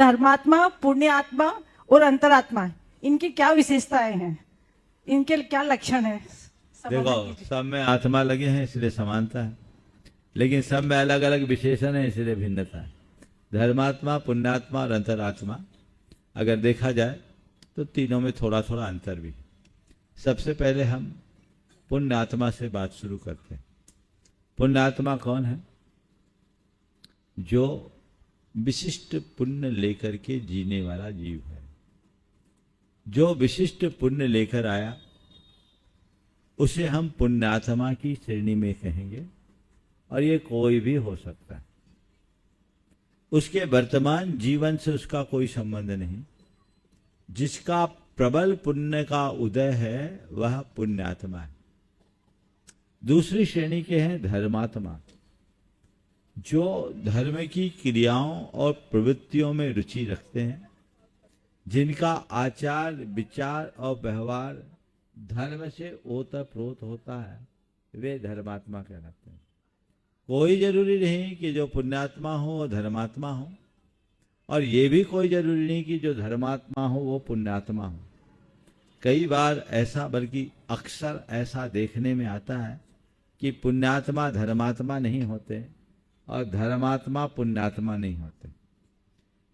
धर्मात्मा, पुण्यात्मा और अंतरात्मा, इनकी क्या विशेषताएं हैं, इनके क्या लक्षण है? देखो, सब में आत्मा लगे हैं इसलिए समानता है, लेकिन सब में अलग अलग विशेषण है इसलिए भिन्नता है। धर्मात्मा, पुण्यात्मा और अंतरात्मा अगर देखा जाए तो तीनों में थोड़ा थोड़ा अंतर भी है। सबसे पहले हम पुण्यात्मा से बात शुरू करते हैं। पुण्यात्मा कौन है? जो विशिष्ट पुण्य लेकर के जीने वाला जीव है। जो विशिष्ट पुण्य लेकर आया उसे हम पुण्यात्मा की श्रेणी में कहेंगे, और ये कोई भी हो सकता है। उसके वर्तमान जीवन से उसका कोई संबंध नहीं। जिसका प्रबल पुण्य का उदय है वह पुण्यात्मा है। दूसरी श्रेणी के हैं धर्मात्मा, जो धर्म की क्रियाओं और प्रवृत्तियों में रुचि रखते हैं, जिनका आचार विचार और व्यवहार धर्म से ओतप्रोत होता है, वे धर्मात्मा कहलाते हैं। कोई जरूरी नहीं कि जो पुण्यात्मा हो वो धर्मात्मा हो, और ये भी कोई जरूरी नहीं कि जो धर्मात्मा हो वो पुण्यात्मा हो। कई बार ऐसा, बल्कि अक्सर ऐसा देखने में आता है कि पुण्यात्मा धर्मात्मा नहीं होते और धर्मात्मा पुण्यात्मा नहीं होते।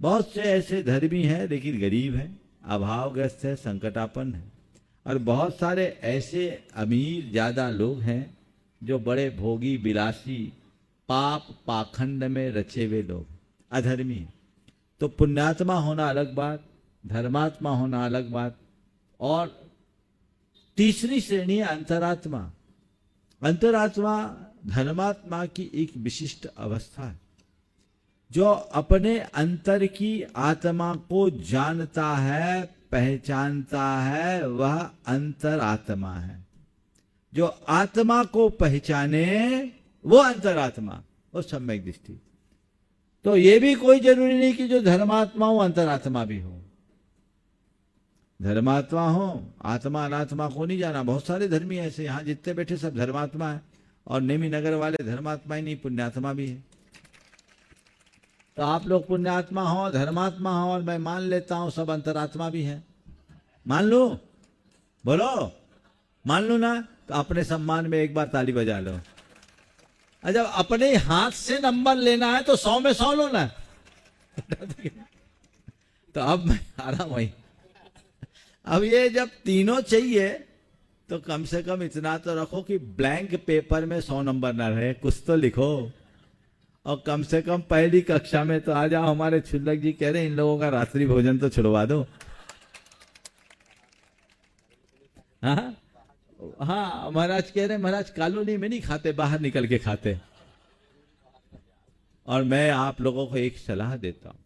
बहुत से ऐसे धर्मी हैं लेकिन गरीब हैं, अभावग्रस्त है, संकटापन्न है, और बहुत सारे ऐसे अमीर ज्यादा लोग हैं जो बड़े भोगी विलासी पाप पाखंड में रचे हुए लोग, अधर्मी हैं। तो पुण्यात्मा होना अलग बात, धर्मात्मा होना अलग बात। और तीसरी श्रेणी है अंतरात्मा। अंतरात्मा धर्मात्मा की एक विशिष्ट अवस्था है। जो अपने अंतर की आत्मा को जानता है, पहचानता है, वह अंतरात्मा है। जो आत्मा को पहचाने वो अंतरात्मा, वो सम्यक दृष्टि। तो ये भी कोई जरूरी नहीं कि जो धर्मात्मा हो अंतरात्मा भी हो। धर्मात्मा हो, आत्मा अनात्मा को नहीं जाना। बहुत सारे धर्मी ऐसे, यहाँ जितने बैठे सब धर्मात्मा है, और नेमी नगर वाले धर्मात्मा ही नहीं पुण्यात्मा भी है। तो आप लोग पुण्यात्मा हो, धर्मात्मा हो, और मैं मान लेता हूं सब अंतरात्मा भी है। मान लो, बोलो, मान लो ना, तो अपने सम्मान में एक बार ताली बजा लो। और जब अपने हाथ से नंबर लेना है तो 100 में 100 लो ना। तो अब मैं आ रहा वही। अब ये जब तीनों चाहिए तो कम से कम इतना तो रखो कि ब्लैंक पेपर में 100 नंबर ना रहे, कुछ तो लिखो। और कम से कम पहली कक्षा में तो आ जाओ। हमारे छुल्लक जी कह रहे हैं इन लोगों का रात्रि भोजन तो छुड़वा दो। हाँ हाँ, महाराज कह रहे, महाराज कॉलोनी में नहीं खाते, बाहर निकल के खाते। और मैं आप लोगों को एक सलाह देता हूं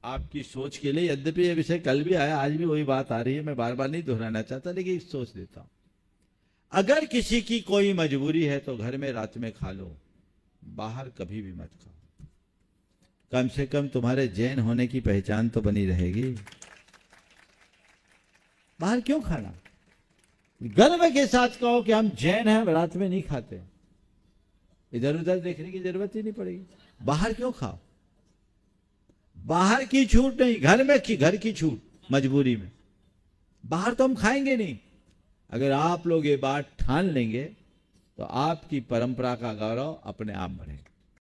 आपकी सोच के लिए। यद्यपि ये विषय कल भी आया, आज भी वही बात आ रही है, मैं बार बार नहीं दोहराना चाहता, लेकिन एक सोच देता हूं। अगर किसी की कोई मजबूरी है तो घर में रात में खा लो, बाहर कभी भी मत खाओ। कम से कम तुम्हारे जैन होने की पहचान तो बनी रहेगी। बाहर क्यों खाना? गर्व के साथ कहो कि हम जैन हैं, रात में नहीं खाते। इधर उधर देखने की जरूरत ही नहीं पड़ेगी। बाहर क्यों खाओ? बाहर की छूट नहीं, घर में की, घर की छूट मजबूरी में। बाहर तो हम खाएंगे नहीं। अगर आप लोग ये बात ठान लेंगे तो आपकी परंपरा का गौरव अपने आप बढ़ेगा।